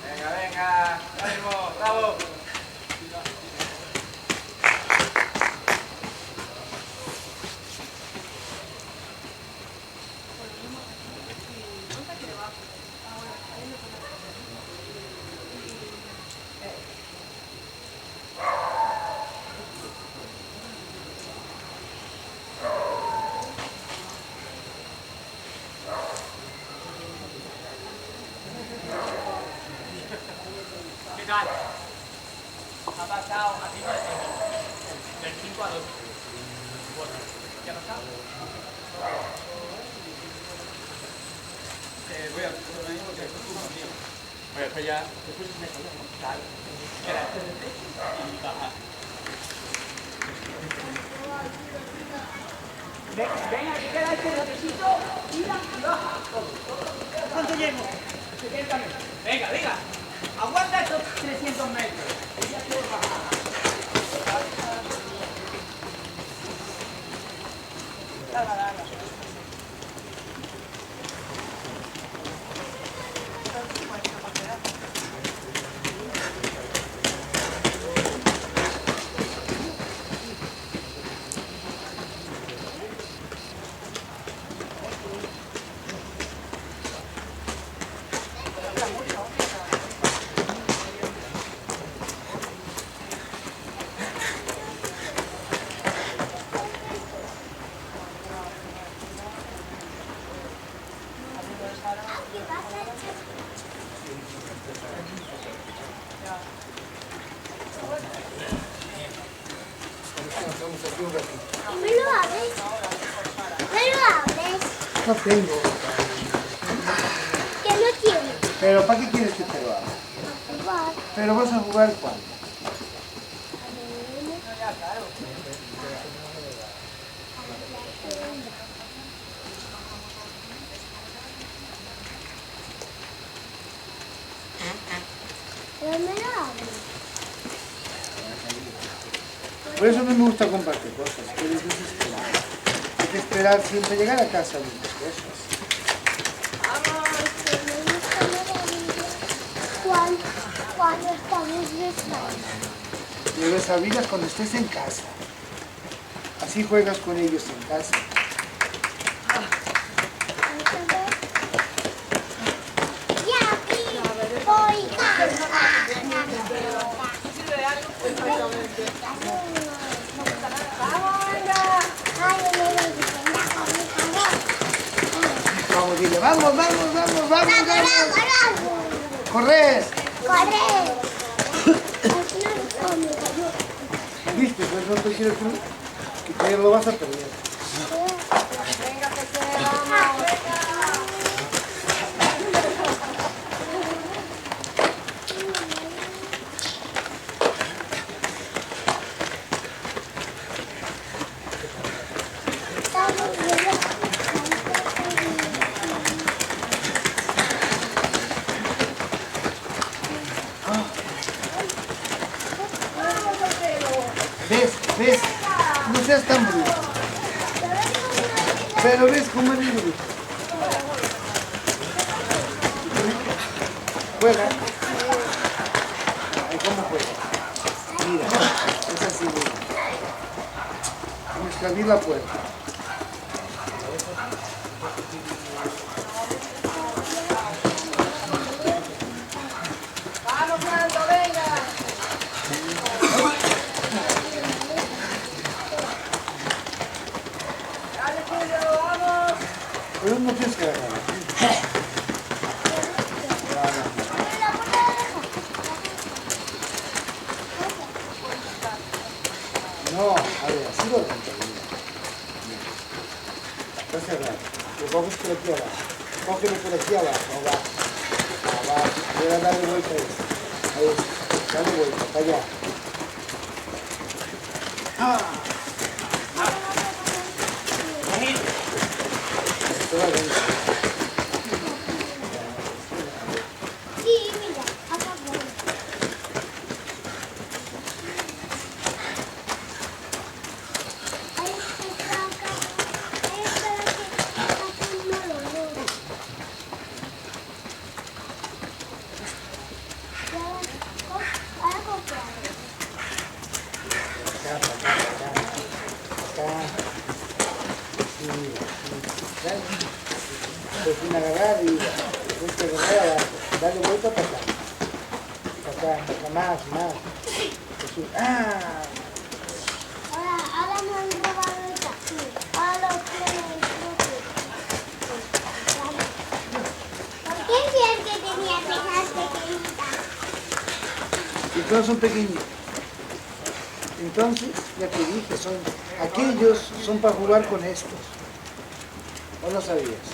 Venga, venga, ánimo, bravo. ¿Qué tal? Ha pasado así del 5 al 8. Bueno, ¿ya no está? Voy a porque esto es turno mío. Bueno, después ya... Después me salió, ¿no? Claro. Era y baja. Venga, que queda este botecito, tira y baja. ¿Cuánto llevo? 70 metros. Venga, venga. Aguanta estos 300 metros. Y ya quiero bajar. Dale. ¿Me lo abres? ¿Me lo abres? No tengo. ¿Qué no tienes? ¿Pero para qué quieres que te lo haga? A jugar. ¿Pero vas a jugar cuándo? Pero me lo abres. Por eso no me gusta comprarte cosas, que eres desesperado. Hay que esperar siempre llegar a casa de muchas cosas. Que me gusta la vida. Cuando estamos descansados. Debes abrirlas cuando estés en casa. Así juegas con ellos en casa. Vamos, dile, vamos. ¡Correr! ¿Viste? Pues no te quieres tú, que todavía lo vas a perder. Venga, pequeña, vamos. ¿Ves? No seas tan bruto. Pero ves cómo es bruto. Juega. Ay, ¿cómo juega? Mira, es así, mira. Vamos a abrir la puerta. ¡Vamos, Fernando, venga! ¡Dale, Julio, vamos! Pero no tienes que agarrar. No, a ver, así lo contaría. Está cerrado. Lo coges por aquí abajo. Cógelo por aquí abajo, abajo. Voy a darle vuelta a esto. Ahí está. Dale vuelta, para allá. va adentro. Sí, mira, acá voy. Ahí está acá. Ahí está la que está con malo, ¿no? Ahora comprar. Acá. Sí, dale. Pues sin agarrar y después te agarrar abajo. Dale vuelta para acá. Para acá, más. Jesús. Ahora me han robado esta. Sí. Ahora lo tiene el propio. ¿Por qué decían que tenía cejas pequeñitas? Y todos son pequeños. Entonces, ya te dije, aquellos son para jugar con estos. ¿O no sabías?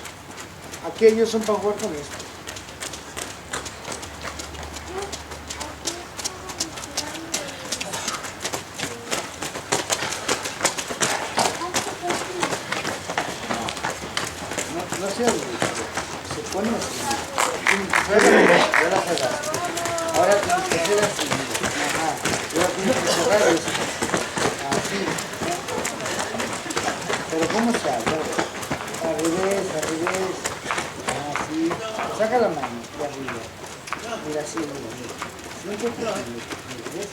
Aquellos son para jugar con estos. No seas rígido. Se pone así. Ya la cerraste. Ahora tienes que hacer así. Ajá. Ahora tienes que cerrar eso. Así. Pero ¿cómo se hace? Al revés. Así. Saca la mano de arriba. Mira así, mira. Siempre mira. ¿Ves?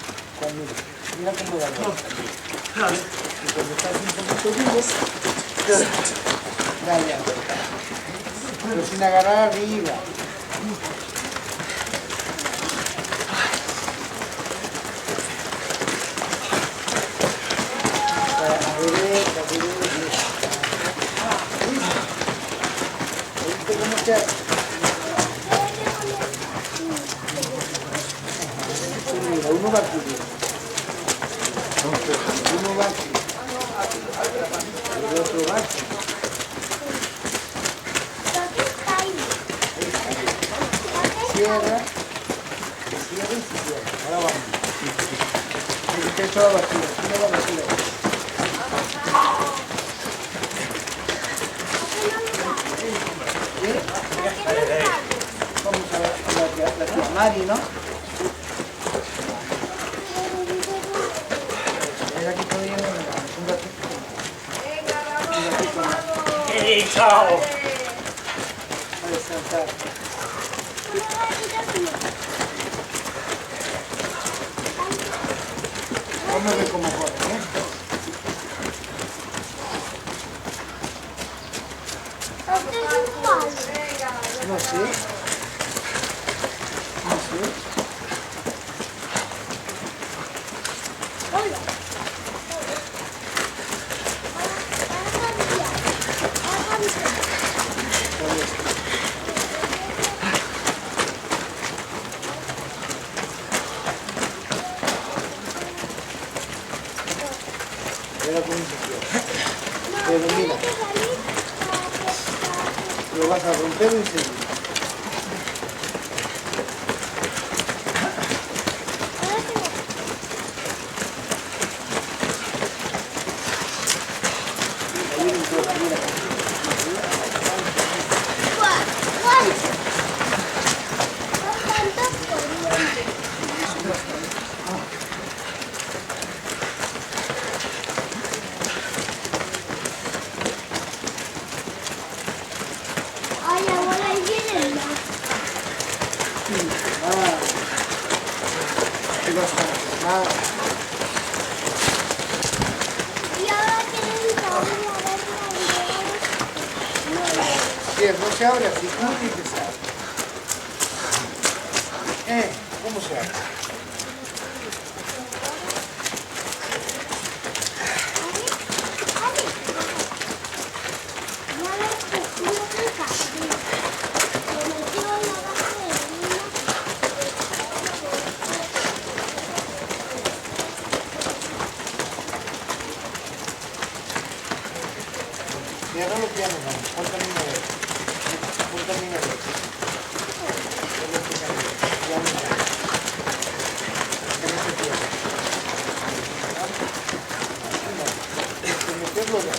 Mira cómo la ves. Y cuando estás un poquito duro, dale. Pero sin agarrar arriba. ¿Viste cómo se hace? Mira, uno va aquí. Uno va aquí. El otro va aquí. Cierra. Ahora vamos. Está toda basura. Tira la basura. ¿Qué? Vamos a ver la tía Mari, ¿no? Mira aquí todavía un ratito. Chao. A descansar. Vamos a ver cómo corre, ¿eh? No sé. Hola. Era como un sitio. Pero mira, lo vas a romper enseguida. Ahí entró, mira. Ay, ahora ahí viene más. Aquí va a estar. Y ahora tienen que abrir la Sí, no se abre así. ¿Cómo tiene que se abre? ¿Cómo se abre? Cierra los pianos, ¿no? Pon camino de Pon camino de Ya no está. Que no se pierda. Meterlo ya.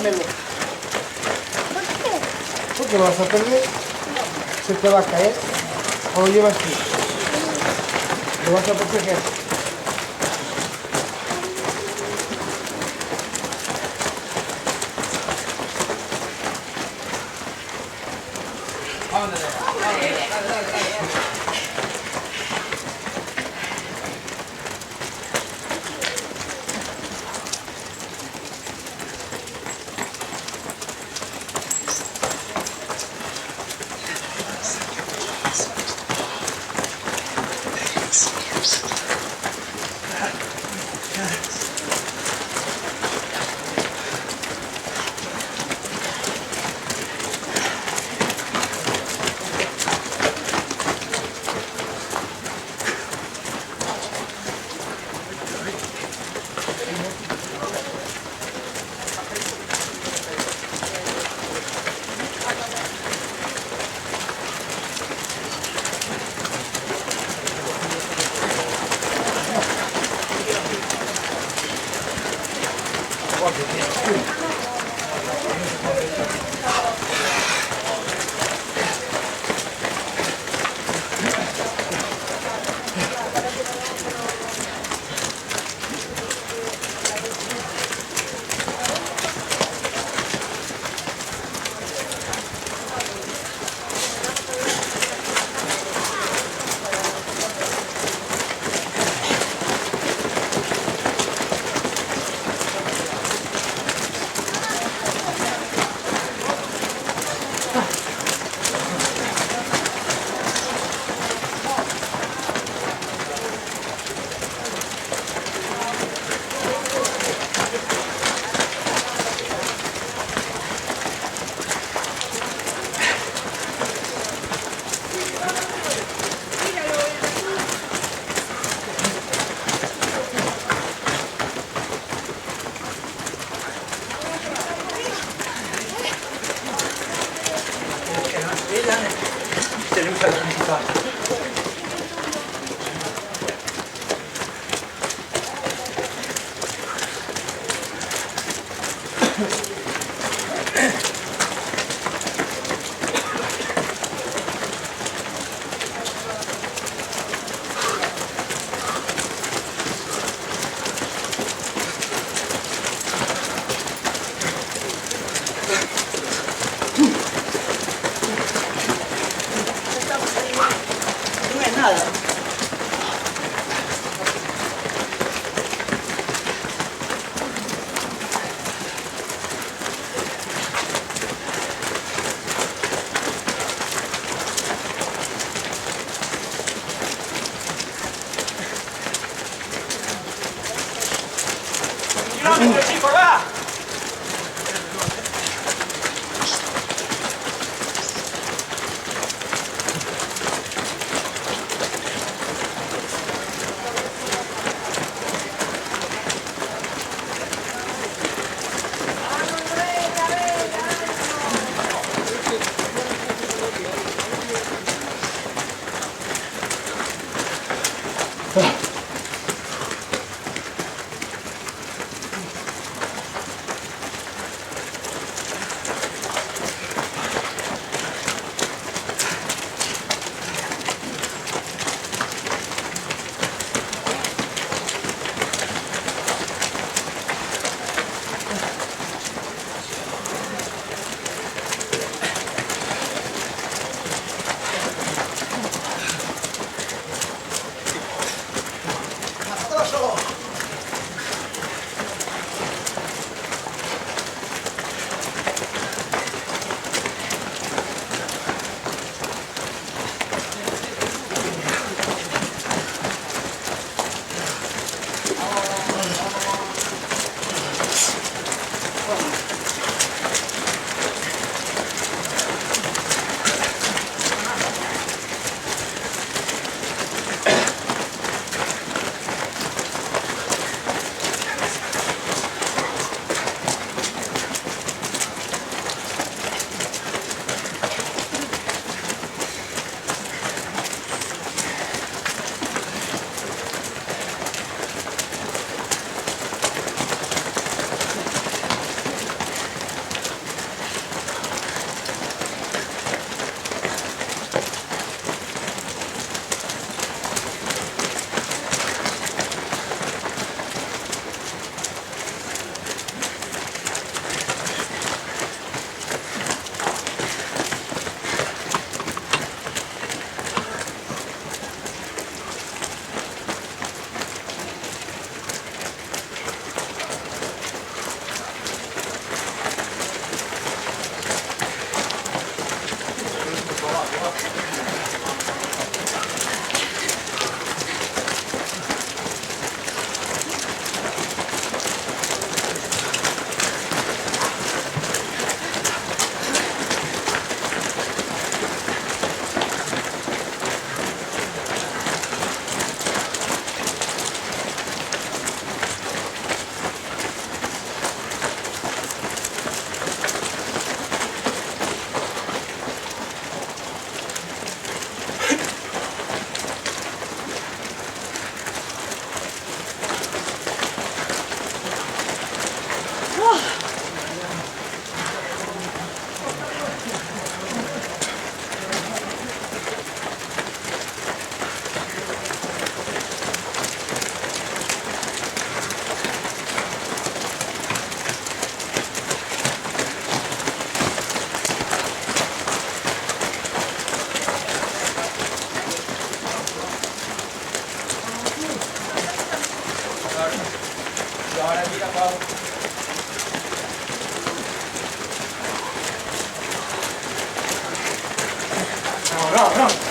dámelo. ¿Por qué? Porque lo vas a perder. Se te va a caer. O lo llevas tú. Lo vas a proteger. No es nada. kilómetro, chicos, va. Bravo, bravo.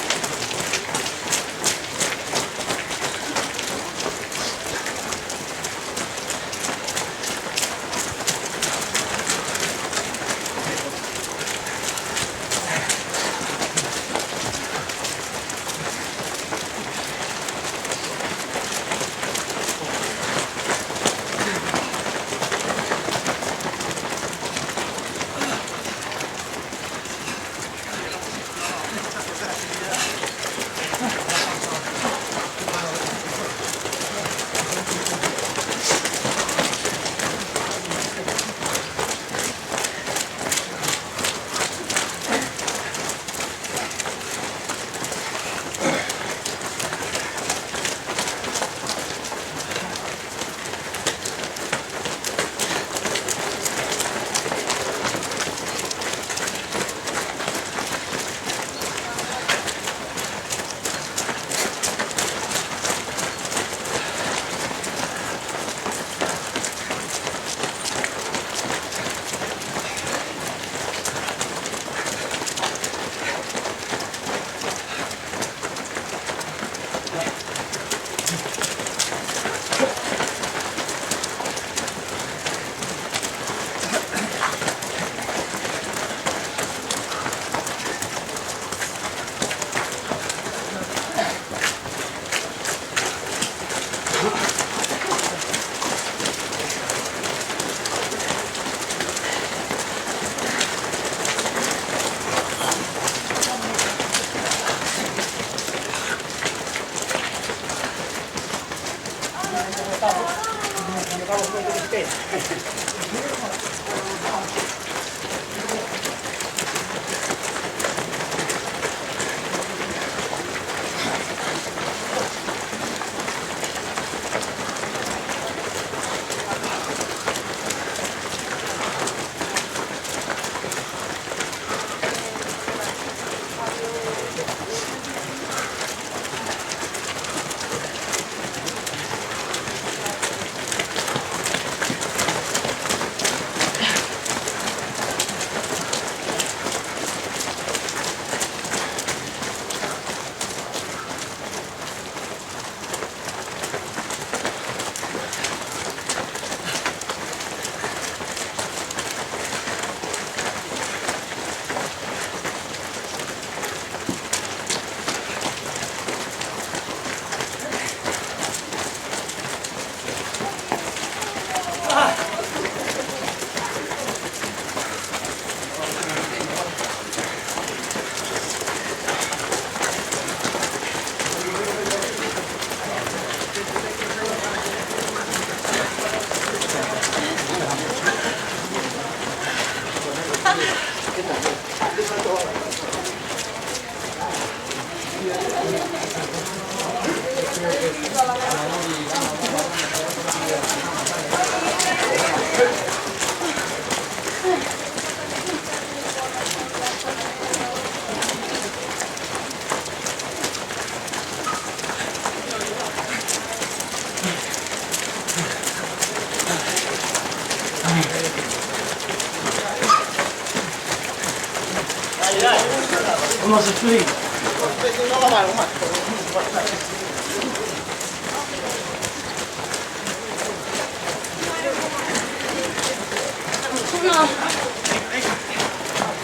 Vamos a subir.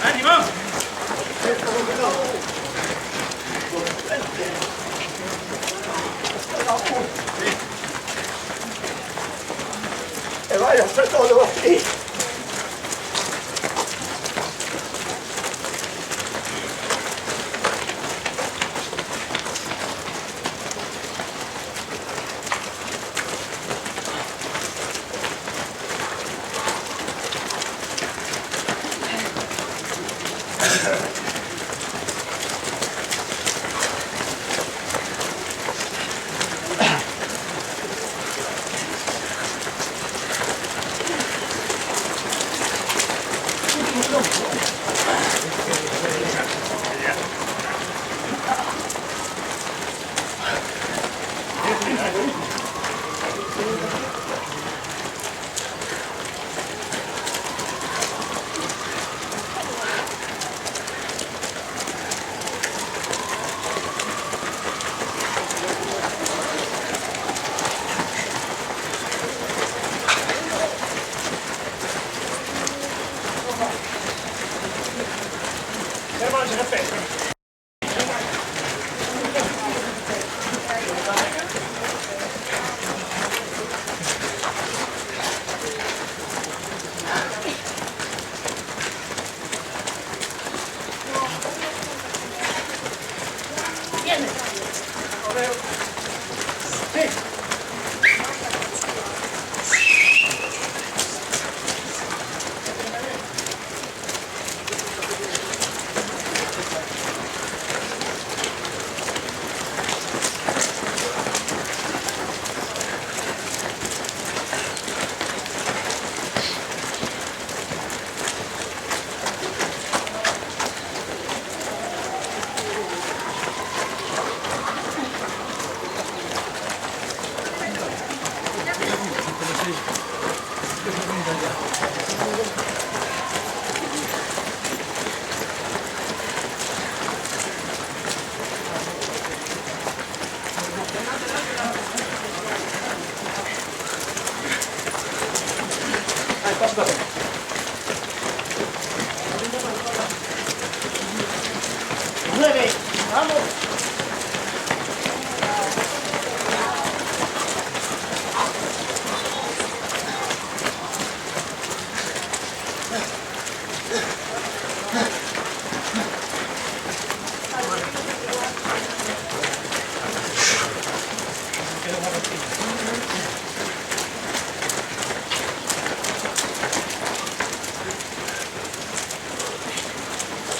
¡Ánimo! E vai a hacer todo aquí. 9, vamos.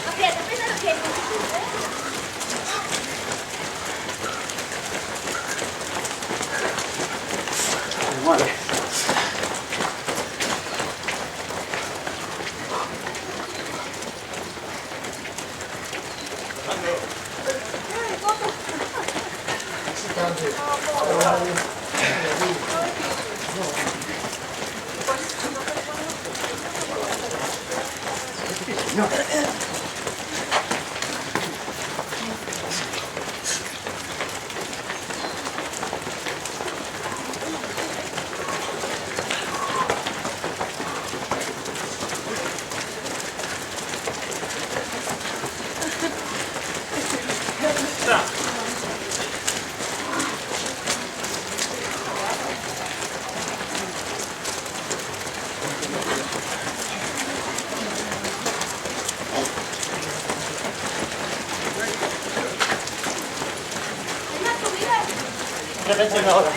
Aprieta, aprieta, aprieta. Muere. Repeten ahora.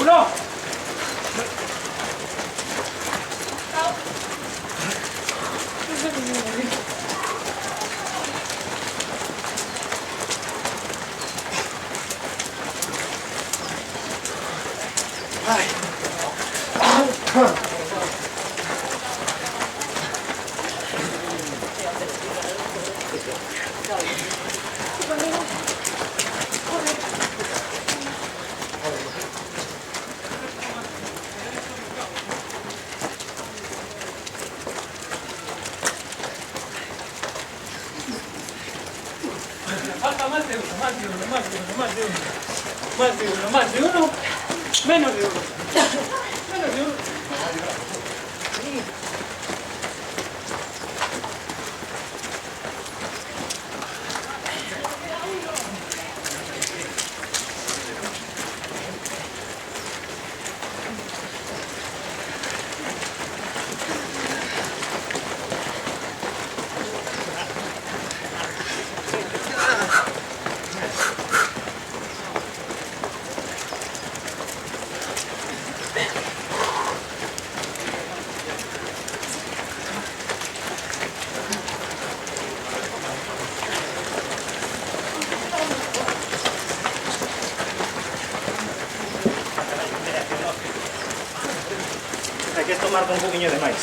Uno. Falta más de uno, más de uno, más de uno, más de uno. Más de uno, más de uno. Menos de uno. Menos de uno. marca un poquinho de máis.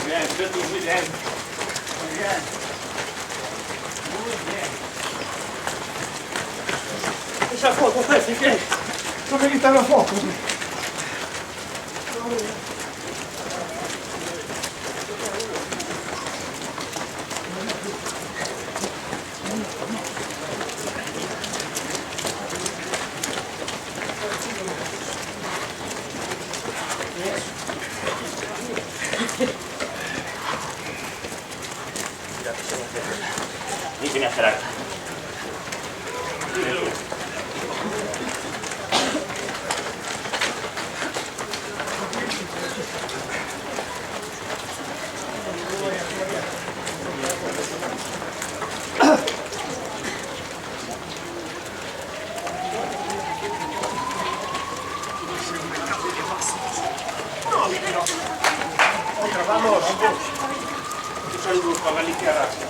Bien, Beto, muy bien. Muy bien. Muy bien. Esa foto, si che? Come che sta la foto? Ditemi a esperar. Otra, vamos, vamos. Un saludo para Galicia Gracia.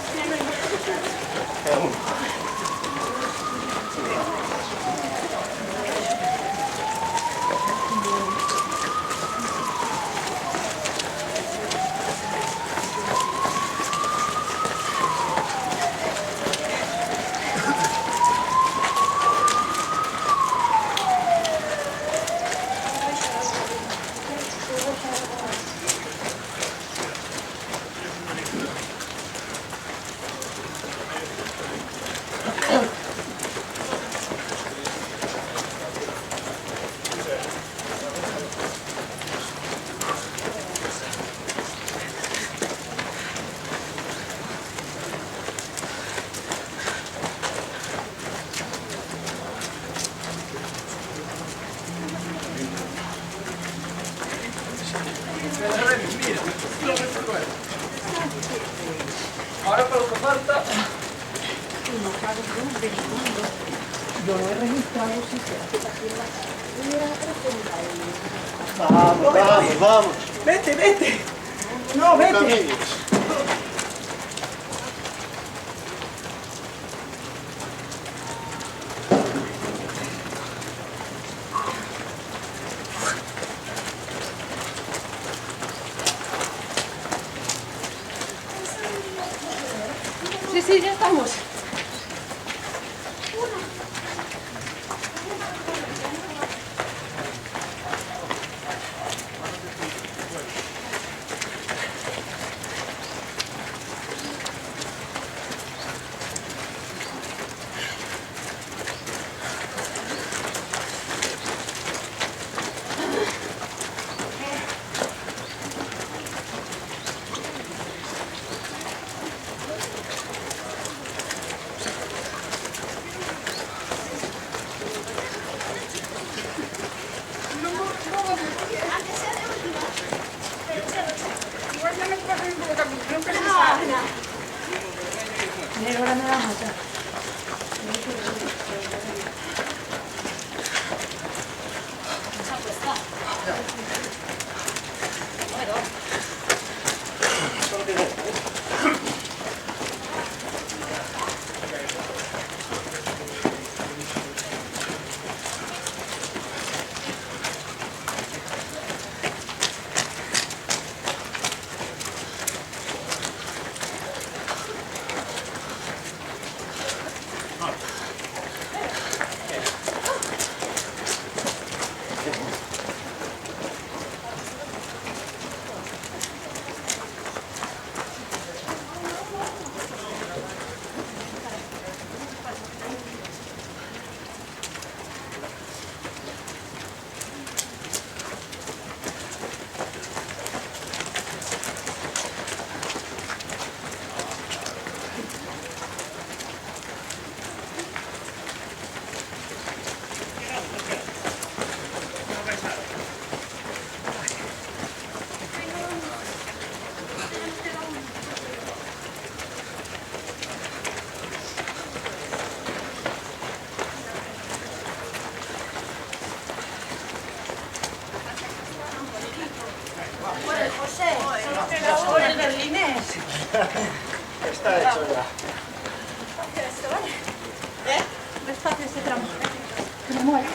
Ahora para lo que falta. Yo lo he registrado, sí, Vamos, vamos, vamos. Vete, vete. No, vete. Sí, ya estamos. Está hecho ya. Esto, ¿vale? Despacio ese tramo. Que me muero.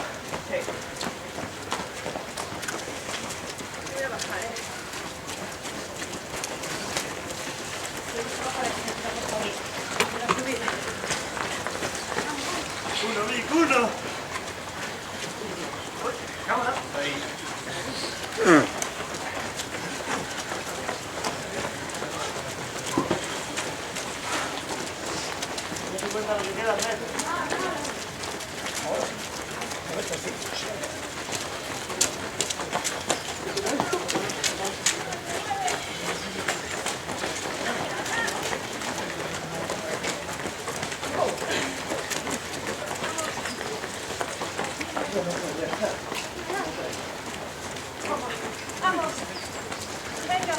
Voy a bajar, Voy a subir. Uno, Vic, uno. Cámara. Vamos. Venga.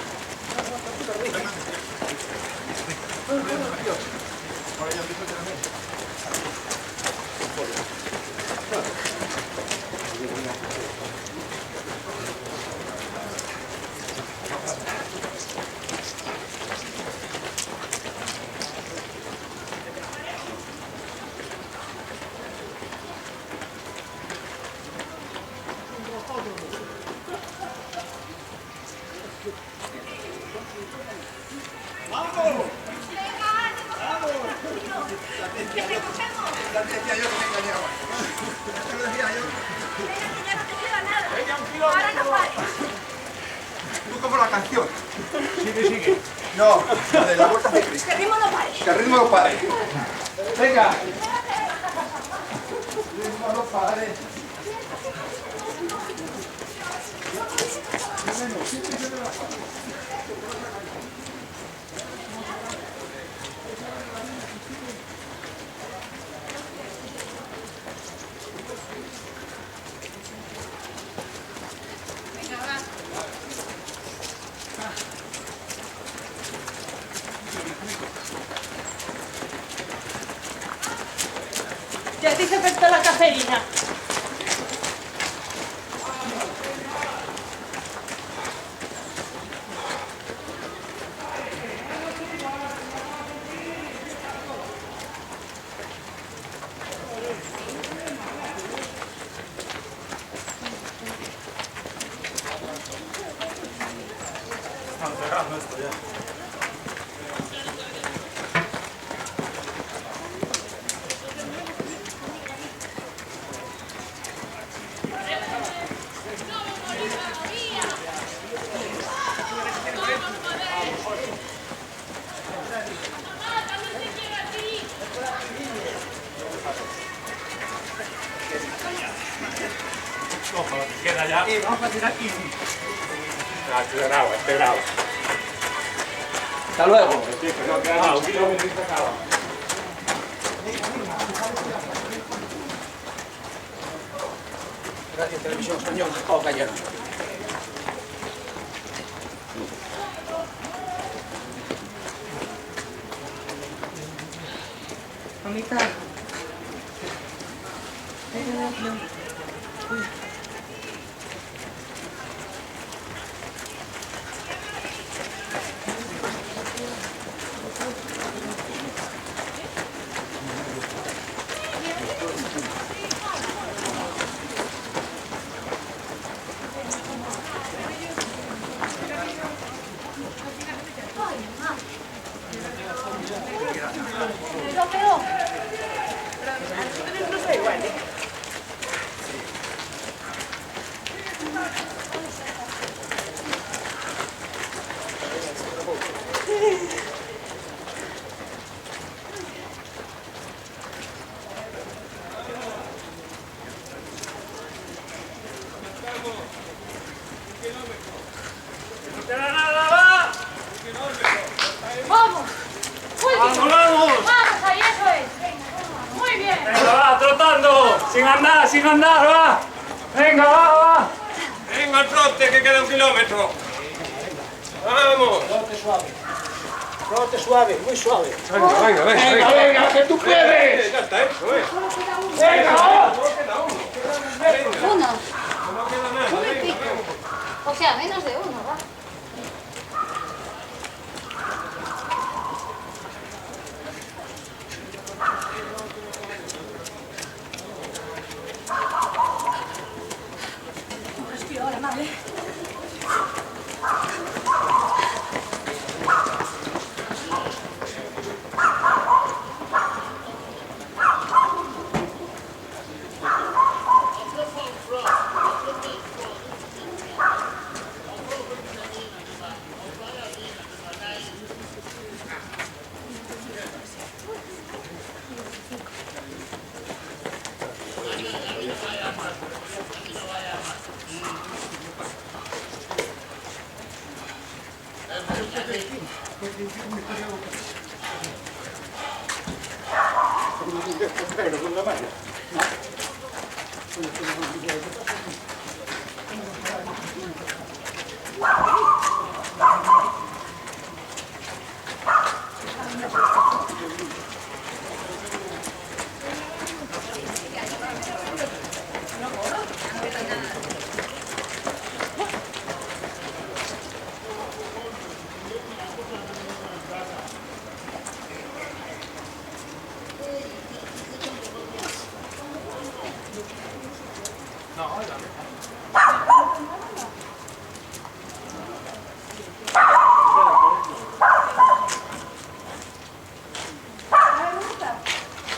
Ya decía yo que me engañaba. Ya lo decía yo. Ya no te queda nada. Venga, un kilómetro. Ahora no pares. Tú como la canción. Sigue. No, la de la vuelta de Cristo. Que el ritmo no pares. Que el ritmo no pare. Venga. El ritmo no pare. Ya te hice efecto la cafeína. Estamos cerrando esto ya. Ojo, queda ya. Y vamos a tirar aquí. Este graba. Hasta luego. Un kilómetro y se acaba. Gracias, Televisión Española. Oh, cayeron. Mamita. No queda nada, va. ¡Vamos! ¡Muy bien! ¡Vamos, vamos! ¡Vamos, ahí, eso es! ¡Muy bien! Venga, va, trotando. Sin andar, va. Venga, va. Venga, al trote, que queda 1 kilómetro. Vamos. Trote suave, muy suave. Venga, que tú puedes. Ya está hecho, Venga, va. Uno. No queda nada. Uno y pico. O sea, menos de uno, va. Prego, con la maglia.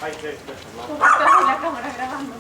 Ay, qué Con la cámara grabando.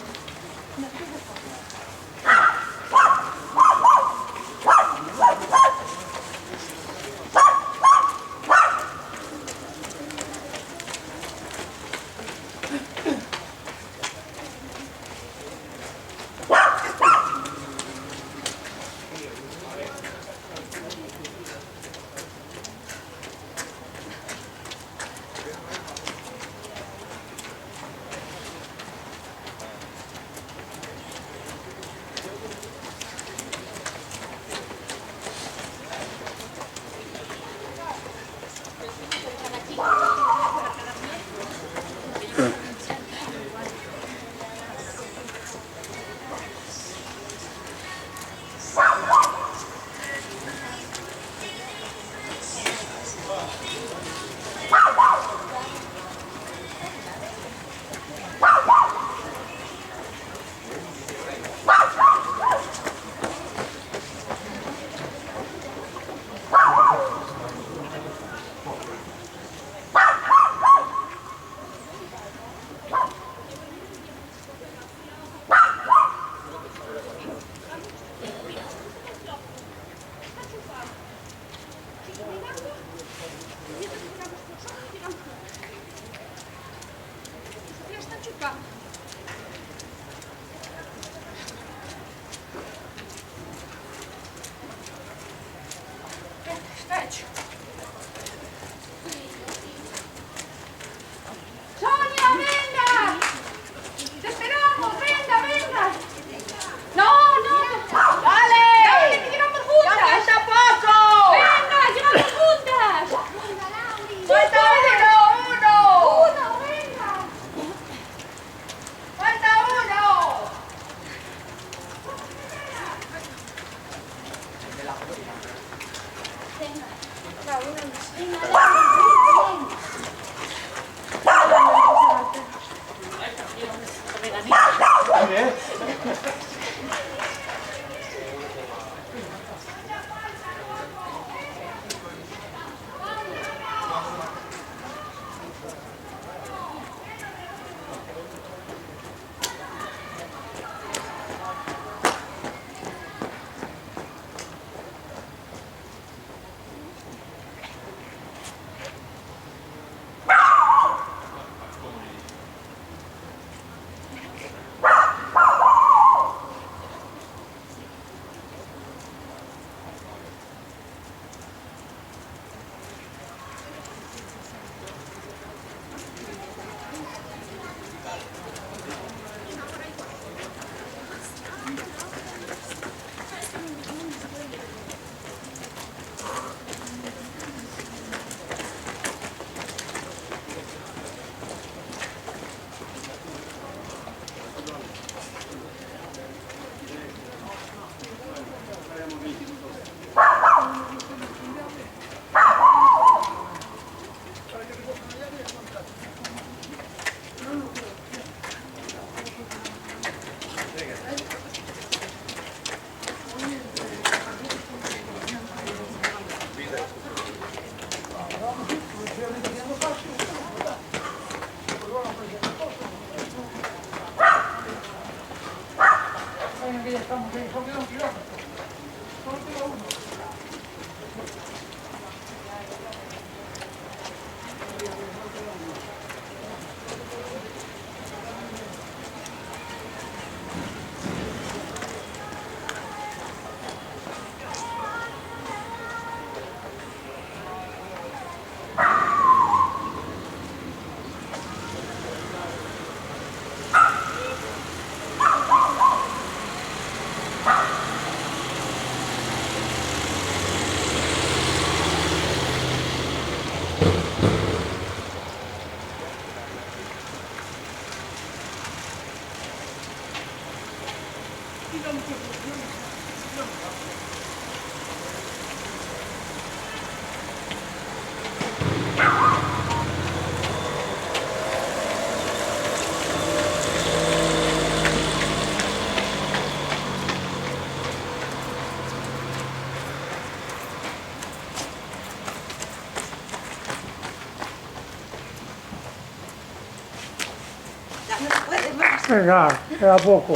no se puede más. Venga, queda poco.